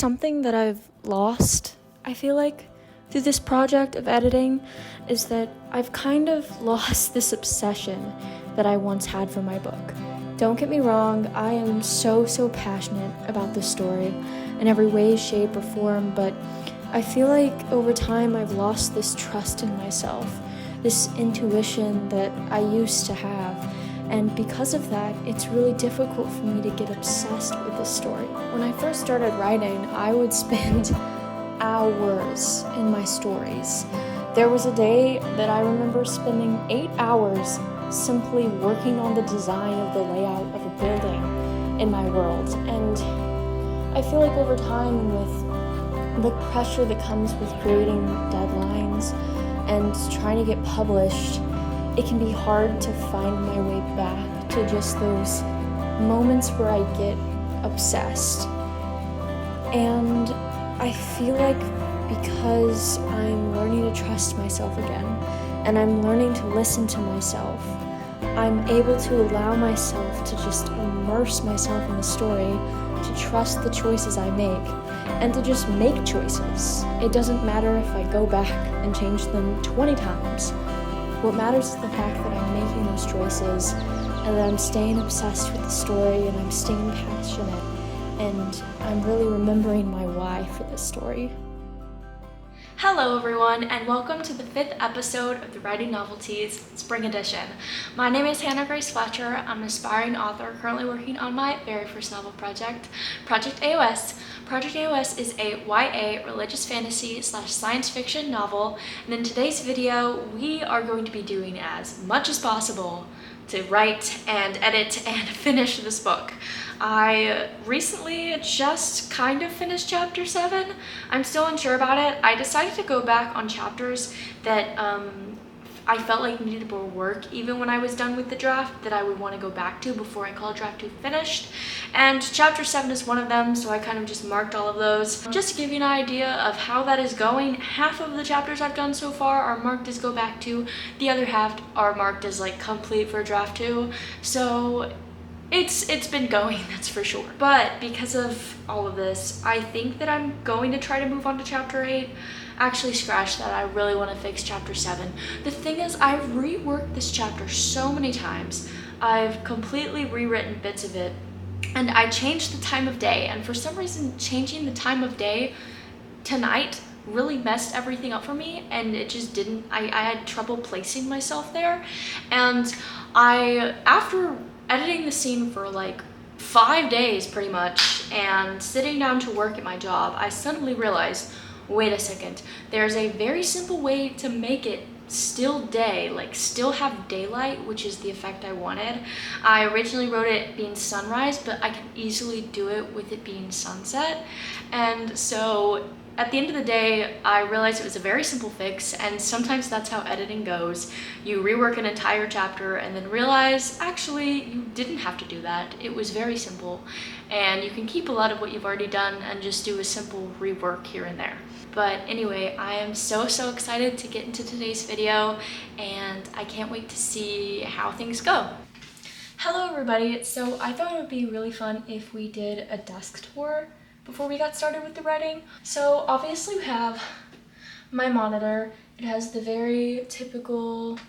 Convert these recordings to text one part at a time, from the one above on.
something that I've lost, I feel like, through this project of editing, is that I've kind of lost this obsession that I once had for my book. Don't get me wrong, I am so passionate about this story in every way, shape, or form, but I feel like over time I've lost this trust in myself, this intuition that I used to have. And because of that, it's really difficult for me to get obsessed with this story. When I first started writing, I would spend hours in my stories. There was a day that I remember spending 8 hours simply working on the design of the layout of a building in my world. And I feel like over time, with the pressure that comes with creating deadlines and trying to get published, it can be hard to find my way back to just those moments where I get obsessed. And I feel like because I'm learning to trust myself again, and I'm learning to listen to myself, I'm able to allow myself to just immerse myself in the story, to trust the choices I make, and to just make choices. It doesn't matter if I go back and change them 20 times. What matters is the fact that I'm making those choices and that I'm staying obsessed with the story and I'm staying passionate and I'm really remembering my why for this story. Hello everyone, and welcome to the 5th episode of the Writing Novelties Spring Edition. My name is Hannah Grace Fletcher. I'm an aspiring author currently working on my very first novel project, Project AOS. Project AOS is a YA religious fantasy / science fiction novel, and in today's video we are going to be doing as much as possible to write and edit and finish this book. I recently just kind of finished chapter 7. I'm still unsure about it. I decided to go back on chapters that I felt like needed more work even when I was done with the draft, that I would want to go back to before I call draft 2 finished. And chapter 7 is one of them, so I kind of just marked all of those. Just to give you an idea of how that is going, half of the chapters I've done so far are marked as go back to, the other half are marked as like complete for draft 2. So it's been going, that's for sure. But because of all of this, I think that I'm going to try to move on to chapter 8. Actually, scratch that, I really want to fix chapter 7. The thing is, I've reworked this chapter so many times. I've completely rewritten bits of it, and I changed the time of day, and for some reason changing the time of day tonight really messed everything up for me, and it just didn't, I had trouble placing myself there. And after editing the scene for like 5 days pretty much and sitting down to work at my job, I suddenly realized, wait a second, there's a very simple way to make it still day, like still have daylight, which is the effect I wanted. I originally wrote it being sunrise, but I can easily do it with it being sunset. And so at the end of the day, I realized it was a very simple fix, and sometimes that's how editing goes. You rework an entire chapter and then realize, actually, you didn't have to do that. It was very simple, and you can keep a lot of what you've already done and just do a simple rework here and there. But anyway, I am so excited to get into today's video, and I can't wait to see how things go. Hello everybody, so I thought it would be really fun if we did a desk tour before we got started with the writing. So obviously we have my monitor. It has the very typical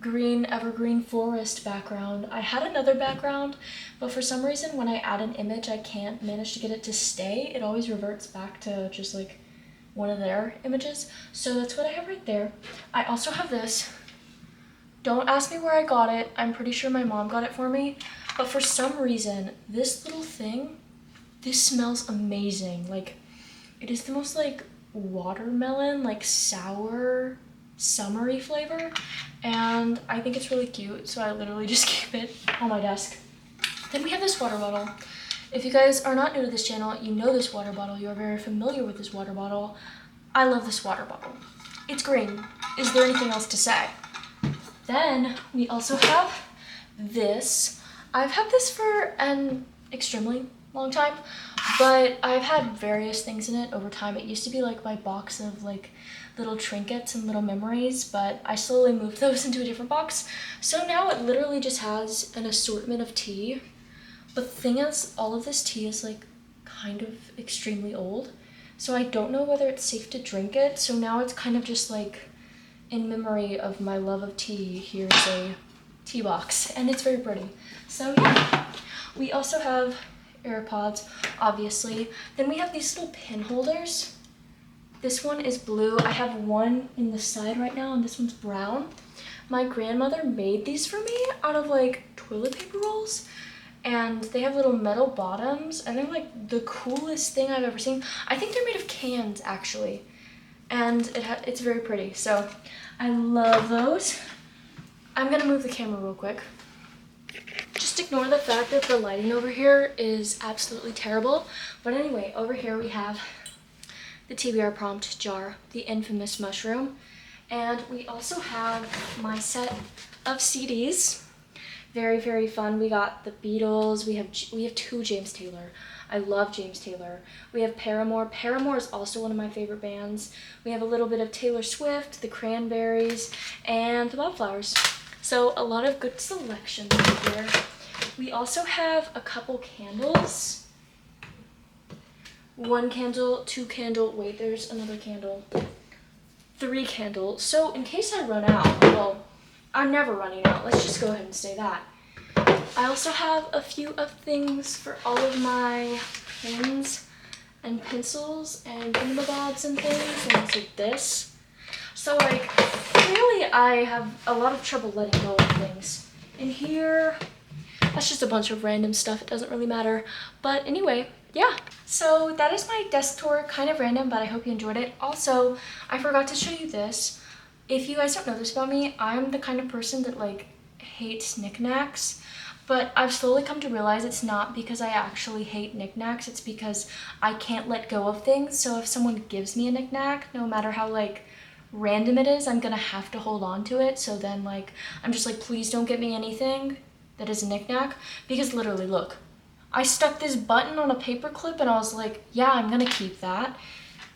green evergreen forest background. I had another background, but for some reason when I add an image I can't manage to get it to stay. It always reverts back to just like one of their images. So that's what I have right there. I also have this. Don't ask me where I got it. I'm pretty sure my mom got it for me, but for some reason this little thing, this smells amazing. Like, it is the most like watermelon, like sour, summery flavor, and I think it's really cute, so I literally just keep it on my desk. Then we have this water bottle. If you guys are not new to this channel, you know this water bottle. You are very familiar with this water bottle. I love this water bottle. It's green. Is there anything else to say? Then we also have this. I've had this for an extremely long time, but I've had various things in it over time. It used to be like my box of like little trinkets and little memories, but I slowly moved those into a different box. So now it literally just has an assortment of tea. But the thing is, all of this tea is like kind of extremely old. So I don't know whether it's safe to drink it. So now it's kind of just like in memory of my love of tea. Here's a tea box and it's very pretty. So yeah, we also have AirPods, obviously. Then we have these little pin holders. This one is blue. I have one in the side right now and this one's brown. My grandmother made these for me out of like toilet paper rolls, and they have little metal bottoms and they're like the coolest thing I've ever seen. I think they're made of cans actually, and it's very pretty. So I love those. I'm gonna move the camera real quick. Just ignore the fact that the lighting over here is absolutely terrible. But anyway, over here we have the TBR prompt jar, the infamous mushroom. And we also have my set of CDs. Very, very fun. We got the Beatles. We have two James Taylor. I love James Taylor. We have Paramore. Paramore is also one of my favorite bands. We have a little bit of Taylor Swift, the Cranberries, and the Wildflowers. So a lot of good selections over here. We also have a couple candles. One candle, two candle, wait, there's another candle. 3 candles. So in case I run out, well, I'm never running out. Let's just go ahead and say that. I also have a few of things for all of my pens and pencils and thingamabobs and things, and also this. So like, clearly I have a lot of trouble letting go of things. In here, that's just a bunch of random stuff. It doesn't really matter. But anyway, yeah. So that is my desk tour, kind of random, but I hope you enjoyed it. Also, I forgot to show you this. If you guys don't know this about me, I'm the kind of person that like hates knickknacks, but I've slowly come to realize it's not because I actually hate knickknacks, it's because I can't let go of things. So if someone gives me a knickknack, no matter how like random it is, I'm gonna have to hold on to it. So then like, I'm just like, please don't get me anything that is a knickknack, because literally look, I stuck this button on a paper clip and I was like, yeah, I'm gonna keep that.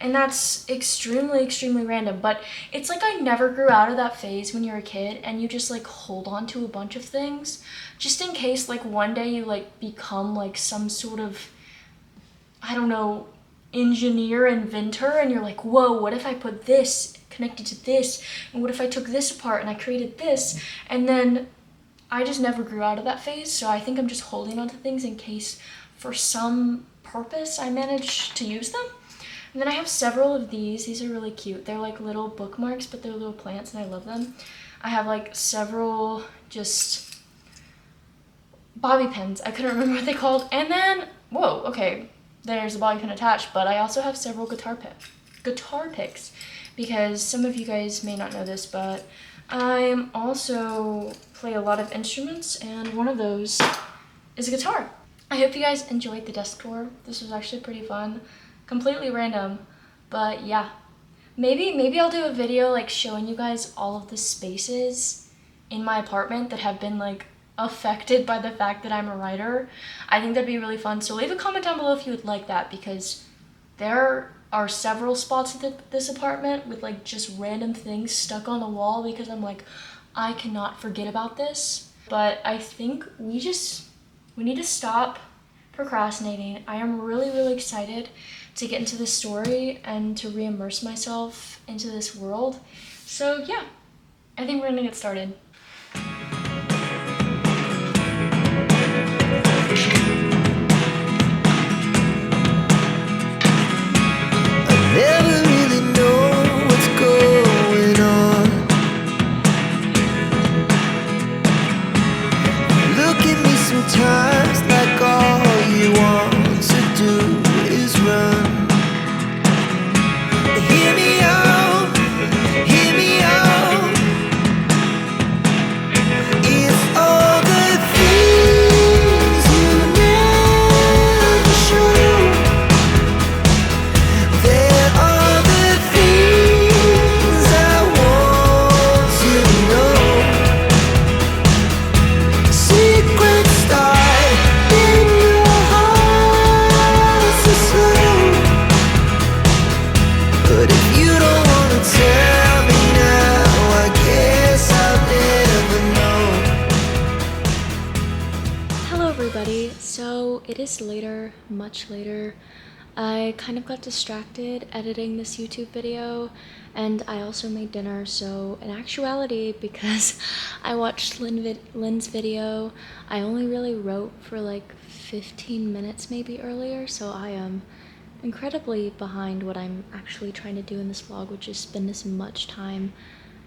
And that's extremely, extremely random, but it's like I never grew out of that phase when you're a kid and you just like hold on to a bunch of things just in case like one day you like become like some sort of, I don't know, engineer, inventor, and you're like, whoa, what if I put this connected to this? And what if I took this apart and I created this? And then I just never grew out of that phase, so I think I'm just holding on to things in case for some purpose I manage to use them. And then I have several of these. These are really cute. They're like little bookmarks, but they're little plants and I love them. I have like several just bobby pins. I couldn't remember what they called. And then, whoa, okay, there's a bobby pin attached, but I also have several guitar picks because some of you guys may not know this, but I also play a lot of instruments, and one of those is a guitar. I hope you guys enjoyed the desk tour. This was actually pretty fun. Completely random, but yeah. Maybe I'll do a video like showing you guys all of the spaces in my apartment that have been like affected by the fact that I'm a writer. I think that'd be really fun. So leave a comment down below if you would like that, because there are several spots at this apartment with like just random things stuck on the wall because I'm like, I cannot forget about this. But I think we need to stop procrastinating. I am really, really excited to get into this story and to re-immerse myself into this world. So yeah, I think we're gonna get started. Never really know what's going on. Look at me sometimes like all you want to do is run. Hear me out, hear me out. much later. I kind of got distracted editing this YouTube video, and I also made dinner, so in actuality, because I watched Lynn's video, I only really wrote for like 15 minutes maybe earlier, so I am incredibly behind what I'm actually trying to do in this vlog, which is spend as much time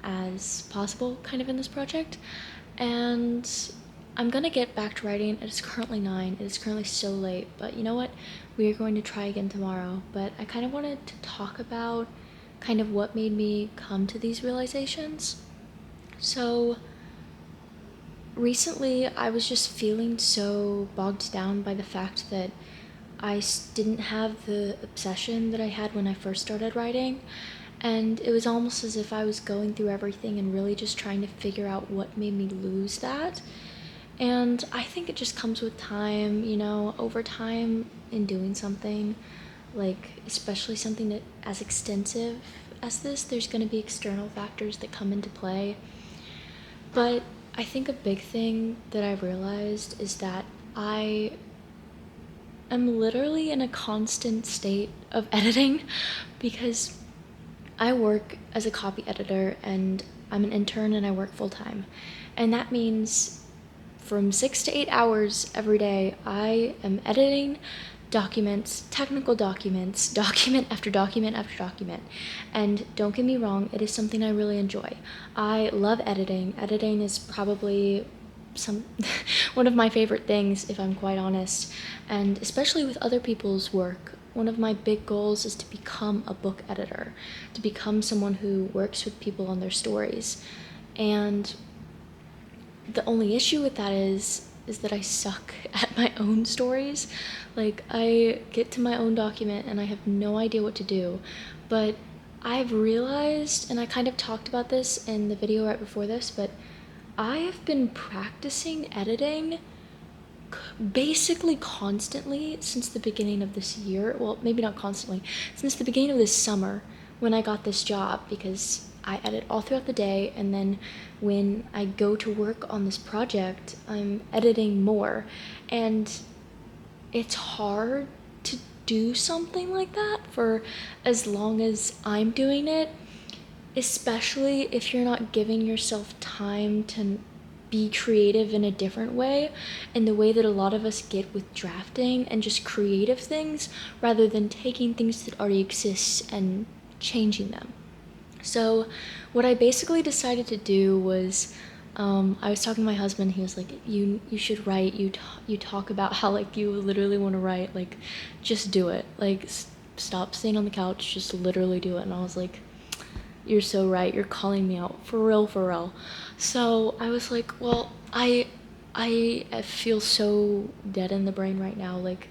as possible kind of in this project. And I'm gonna get back to writing. It is currently 9. It is currently so late, but you know what? We are going to try again tomorrow. But I kind of wanted to talk about kind of what made me come to these realizations. So recently I was just feeling so bogged down by the fact that I didn't have the obsession that I had when I first started writing, and it was almost as if I was going through everything and really just trying to figure out what made me lose that. And I think it just comes with time, you know, over time in doing something, like especially something that as extensive as this, there's going to be external factors that come into play. But I think a big thing that I've realized is that I'm literally in a constant state of editing because I work as a copy editor and I'm an intern and I work full-time. And that means from 6 to 8 hours every day, I am editing documents, technical documents, document after document after document. And don't get me wrong, it is something I really enjoy. I love editing. Editing is probably one of my favorite things, if I'm quite honest, and especially with other people's work. One of my big goals is to become a book editor, to become someone who works with people on their stories. And the only issue with that is that I suck at my own stories. Like, I get to my own document and I have no idea what to do. But I've realized, and I kind of talked about this in the video right before this, but I have been practicing editing basically constantly since the beginning of this year. Well, maybe not constantly, since the beginning of this summer when I got this job, because I edit all throughout the day, and then when I go to work on this project, I'm editing more. And it's hard to do something like that for as long as I'm doing it, especially if you're not giving yourself time to be creative in a different way, in the way that a lot of us get with drafting and just creative things, rather than taking things that already exist and changing them. So what I basically decided to do was, I was talking to my husband. He was like, you should write. You talk about how like you literally want to write, like just do it, like stop staying on the couch, just literally do it. And I was like, you're so right, you're calling me out, for real. So I was like, well, I feel so dead in the brain right now. Like,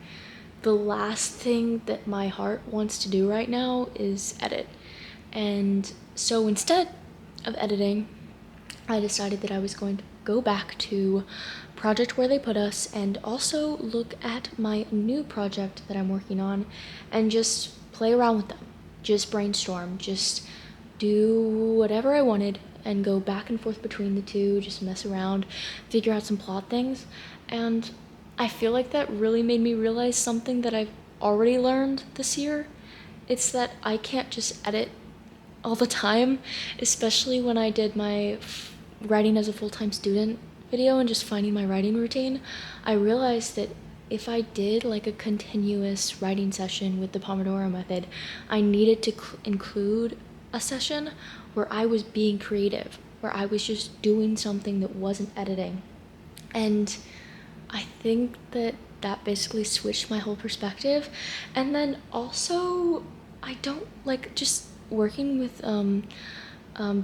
the last thing that my heart wants to do right now is edit. And so instead of editing, I decided that I was going to go back to Project Where They Put Us and also look at my new project that I'm working on and just play around with them, just brainstorm, just do whatever I wanted and go back and forth between the two, just mess around, figure out some plot things. And I feel like that really made me realize something that I've already learned this year. It's that I can't just edit all the time, especially when I did my writing as a full-time student video and just finding my writing routine. I realized that if I did like a continuous writing session with the Pomodoro method, I needed to include a session where I was being creative, where I was just doing something that wasn't editing. And I think that basically switched my whole perspective. And then also, I don't like just working with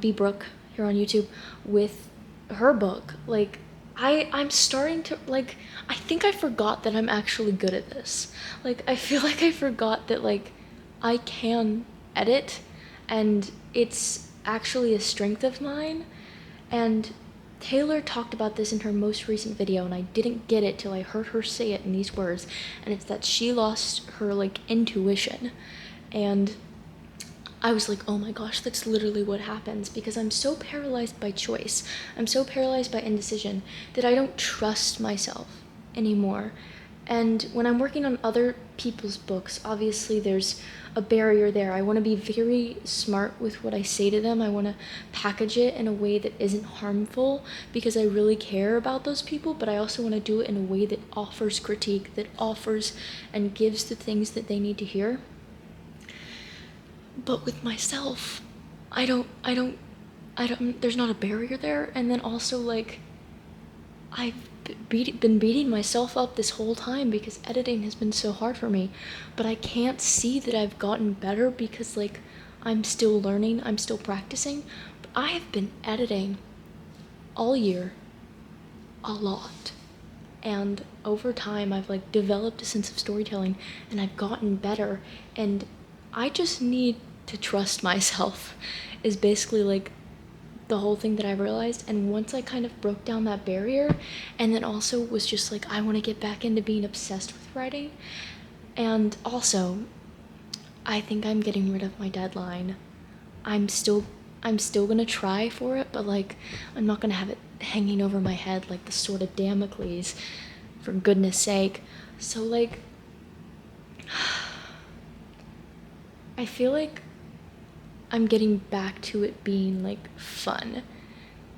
B. Brooke here on YouTube with her book. Like, I'm starting to, like, I think I forgot that I'm actually good at this. Like, I feel like I forgot that, like, I can edit, and it's actually a strength of mine. And Taylor talked about this in her most recent video, and I didn't get it till I heard her say it in these words, and it's that she lost her, like, intuition. And I was like, oh my gosh, that's literally what happens, because I'm so paralyzed by choice. I'm so paralyzed by indecision that I don't trust myself anymore. And when I'm working on other people's books, obviously there's a barrier there. I want to be very smart with what I say to them. I want to package it in a way that isn't harmful because I really care about those people, but I also want to do it in a way that offers critique, that offers and gives the things that they need to hear. But with myself, I don't, there's not a barrier there. And then also, like, I've been beating myself up this whole time because editing has been so hard for me, but I can't see that I've gotten better because, like, I'm still learning, I'm still practicing. But I have been editing all year a lot, and over time I've, like, developed a sense of storytelling and I've gotten better, and I just need to trust myself is basically, like, the whole thing that I realized. And once I kind of broke down that barrier, and then also was just like, I want to get back into being obsessed with writing. And also, I think I'm getting rid of my deadline. I'm still gonna try for it, but, like, I'm not gonna have it hanging over my head like the sword of Damocles, for goodness sake. So, like, I feel like I'm getting back to it being, like, fun,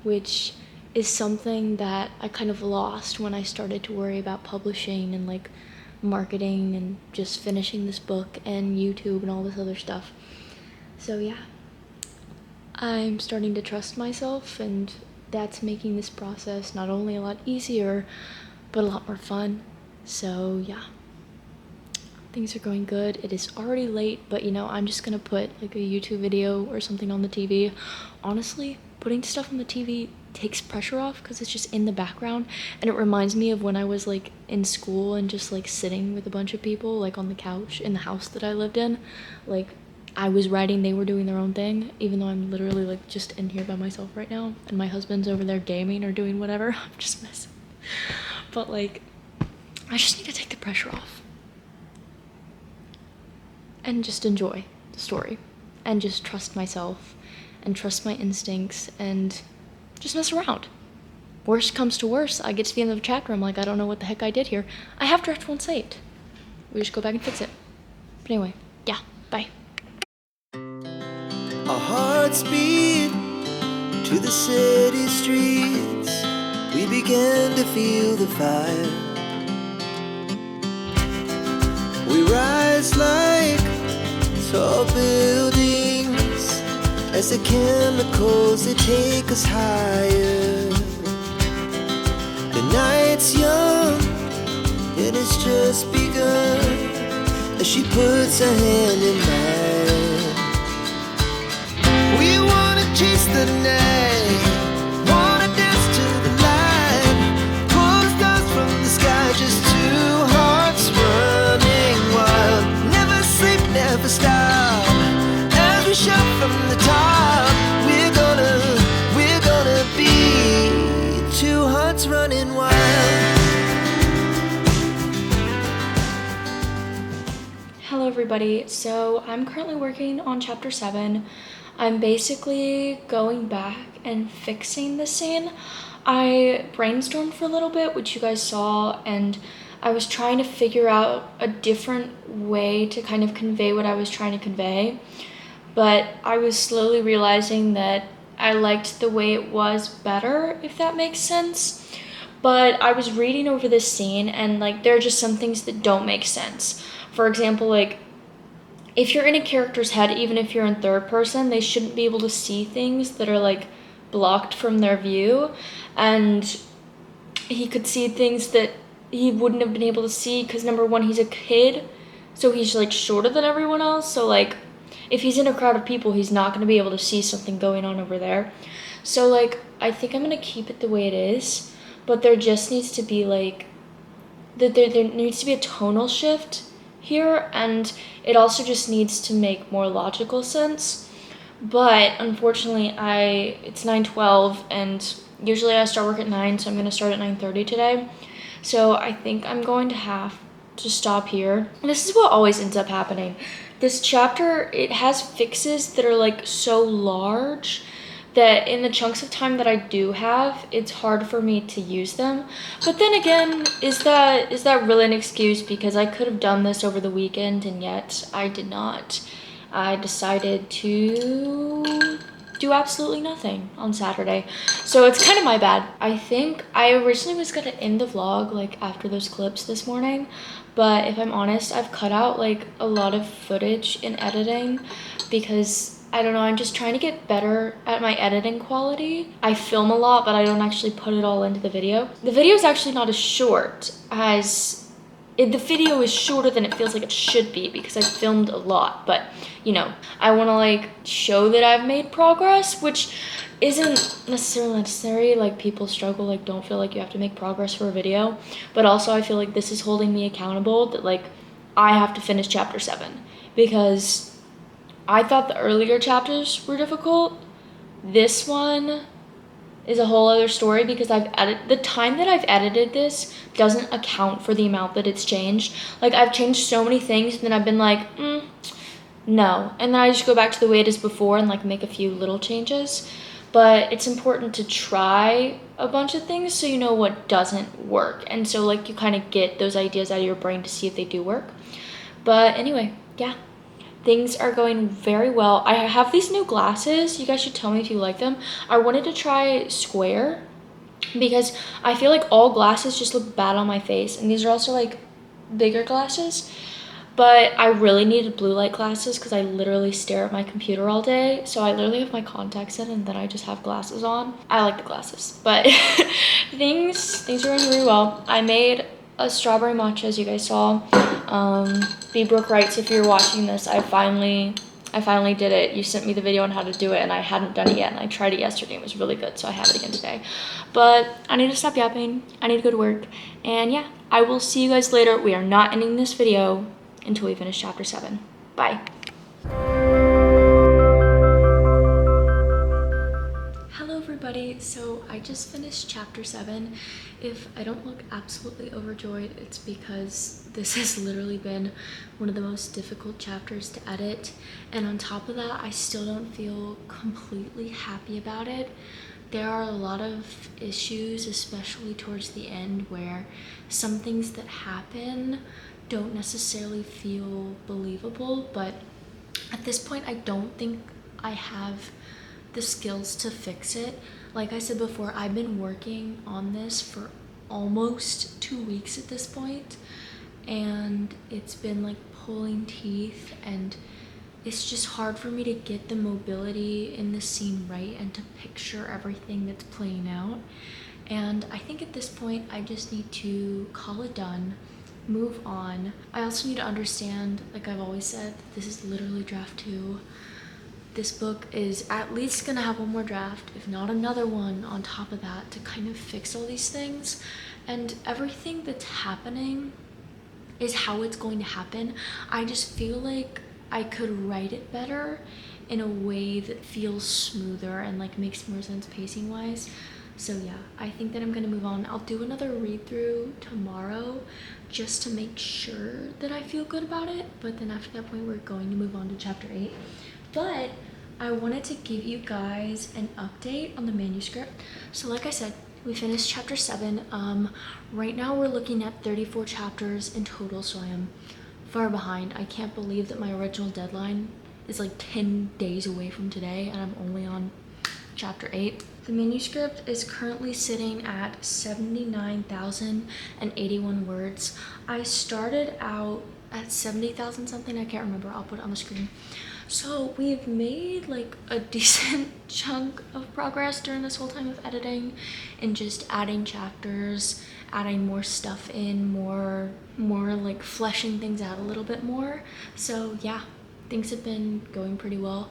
which is something that I kind of lost when I started to worry about publishing and, like, marketing and just finishing this book and YouTube and all this other stuff. So yeah, I'm starting to trust myself, and that's making this process not only a lot easier, but a lot more fun. So yeah. Things are going good. It is already late, but, you know, I'm just gonna put, like, a YouTube video or something on the TV. Honestly, putting stuff on the TV takes pressure off because it's just in the background, and it reminds me of when I was, like, in school and just, like, sitting with a bunch of people, like, on the couch in the house that I lived in. Like, I was writing, they were doing their own thing, even though I'm literally, like, just in here by myself right now, and my husband's over there gaming or doing whatever. I'm just messing. But, like, I just need to take the pressure off and just enjoy the story and just trust myself and trust my instincts and just mess around. Worst comes to worst, I get to the end of the chapter, I'm like, I don't know what the heck I did here. I have draft 1 saved. We just go back and fix it. But anyway, yeah, bye. Our hearts beat to the city streets. We began to feel the fire. We rise like tall buildings as the chemicals, they take us higher. The night's young and it's just begun as she puts her hand in mine. We wanna chase the night, wanna dance to the light, pull the stars from the sky, just two hearts running wild. Never sleep, never stop, as we shout from the top. We're gonna be two hearts running wild. Hello everybody, so I'm currently working on chapter 7. I'm basically going back and fixing the scene. I brainstormed for a little bit, which you guys saw, and I was trying to figure out a different way to kind of convey what I was trying to convey, but I was slowly realizing that I liked the way it was better, if that makes sense. But I was reading over this scene, and, like, there are just some things that don't make sense. For example, like, if you're in a character's head, even if you're in third person, they shouldn't be able to see things that are, like, blocked from their view. And he could see things that he wouldn't have been able to see because, number one, he's a kid, so he's, like, shorter than everyone else. So, like, if he's in a crowd of people, he's not going to be able to see something going on over there. So, like, I think I'm going to keep it the way it is, but there just needs to be, like, there needs to be a tonal shift here, and it also just needs to make more logical sense. But unfortunately, it's 9:12, and usually I start work at 9, so I'm going to start at 9:30 today. So I think I'm going to have to stop here. This is what always ends up happening. This chapter, it has fixes that are, like, so large that in the chunks of time that I do have, it's hard for me to use them. But then again, is that really an excuse? Because I could have done this over the weekend, and yet I did not. I decided to do absolutely nothing on Saturday. So it's kind of my bad. I think I originally was gonna end the vlog like after those clips this morning, but if I'm honest, I've cut out like a lot of footage in editing because I don't know, I'm just trying to get better at my editing quality. I film a lot, but I don't actually put it all into the video. The video is actually not as short as the video is shorter than it feels like it should be because I filmed a lot, but you know, I want to like show that I've made progress, which isn't necessarily necessary. Like, people struggle, like don't feel like you have to make progress for a video, but also I feel like this is holding me accountable that like I have to finish chapter 7 because I thought the earlier chapters were difficult. This one is a whole other story because the time that I've edited this doesn't account for the amount that it's changed. Like, I've changed so many things and then I've been like, no. And then I just go back to the way it is before and like make a few little changes. But it's important to try a bunch of things so you know what doesn't work. And so like you kind of get those ideas out of your brain to see if they do work. But anyway, yeah. Things are going very well. I have these new glasses. You guys should tell me if you like them. I wanted to try square because I feel like all glasses just look bad on my face. And these are also like bigger glasses. But I really needed blue light glasses because I literally stare at my computer all day. So I literally have my contacts in and then I just have glasses on. I like the glasses, but things are going really well. I made a strawberry matcha, as you guys saw. B Brooke writes, if you're watching this, I finally did it. You sent me the video on how to do it and I hadn't done it yet, and I tried it yesterday. It was really good, so I have it again today. But I need to stop yapping. I need to go to work. And yeah, I will see you guys later. We are not ending this video until we finish chapter 7. Bye. Hello everybody, so I just finished chapter 7. If I don't look absolutely overjoyed, it's because this has literally been one of the most difficult chapters to edit, and on top of that, I still don't feel completely happy about it. There are a lot of issues, especially towards the end, where some things that happen don't necessarily feel believable, but at this point, I don't think I have the skills to fix it. Like I said before, I've been working on this for almost 2 weeks at this point, and it's been like pulling teeth, and it's just hard for me to get the mobility in the scene right and to picture everything that's playing out. And I think at this point I just need to call it done, move on. I also need to understand, like I've always said, that this is literally draft 2. This book is at least gonna have one more draft, if not another one on top of that, to kind of fix all these things. And everything that's happening is how it's going to happen. I just feel like I could write it better in a way that feels smoother and like makes more sense pacing wise. So yeah, I think that I'm gonna move on. I'll do another read through tomorrow just to make sure that I feel good about it. But then after that point, we're going to move on to chapter 8. But I wanted to give you guys an update on the manuscript. So like I said, we finished chapter 7. Right now we're looking at 34 chapters in total, so I am far behind. I can't believe that my original deadline is like 10 days away from today and I'm only on chapter 8. The manuscript is currently sitting at 79,081 words. I started out at 70,000 something, I can't remember, I'll put it on the screen. So we've made like a decent chunk of progress during this whole time of editing and just adding chapters, adding more stuff in, more like fleshing things out a little bit more. So yeah, things have been going pretty well.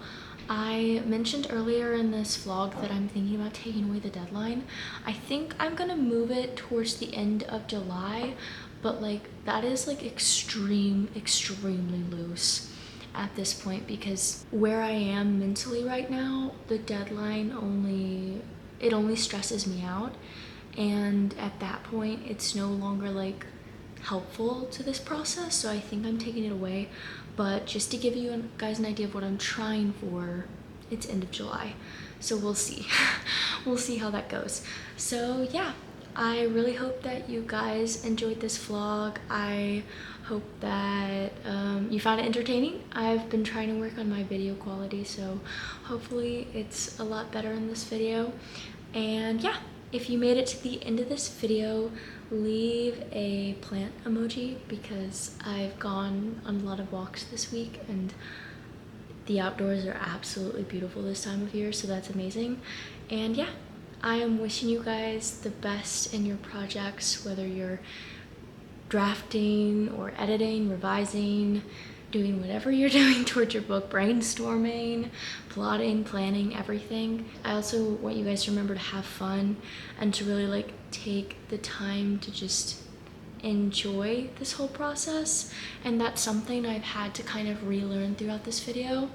I mentioned earlier in this vlog that I'm thinking about taking away the deadline. I think I'm gonna move it towards the end of July, but like that is like extremely loose at this point, because where I am mentally right now, the deadline only stresses me out, and at that point it's no longer like helpful to this process. So I think I'm taking it away. But just to give you guys an idea of what I'm trying for it's end of July. So we'll see. We'll see how that goes. So yeah, I really hope that you guys enjoyed this vlog. I hope that you found it entertaining. I've been trying to work on my video quality, so hopefully it's a lot better in this video. And yeah, if you made it to the end of this video, leave a plant emoji because I've gone on a lot of walks this week and the outdoors are absolutely beautiful this time of year, so that's amazing. And yeah, I am wishing you guys the best in your projects, whether you're drafting or editing, revising, doing whatever you're doing towards your book, brainstorming, plotting, planning, everything. I also want you guys to remember to have fun and to really like take the time to just enjoy this whole process. And that's something I've had to kind of relearn throughout this video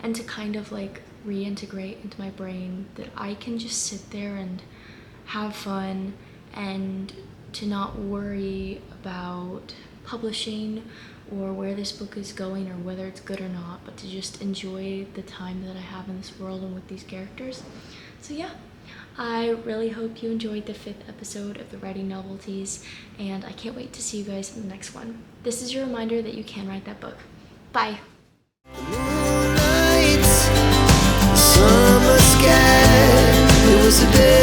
and to kind of like reintegrate into my brain that I can just sit there and have fun and to not worry about publishing or where this book is going or whether it's good or not, but to just enjoy the time that I have in this world and with these characters. So yeah, I really hope you enjoyed the 5th episode of the Writing Novelties, and I can't wait to see you guys in the next one. This is your reminder that you can write that book. Bye! Moonlight, summer sky, it was a day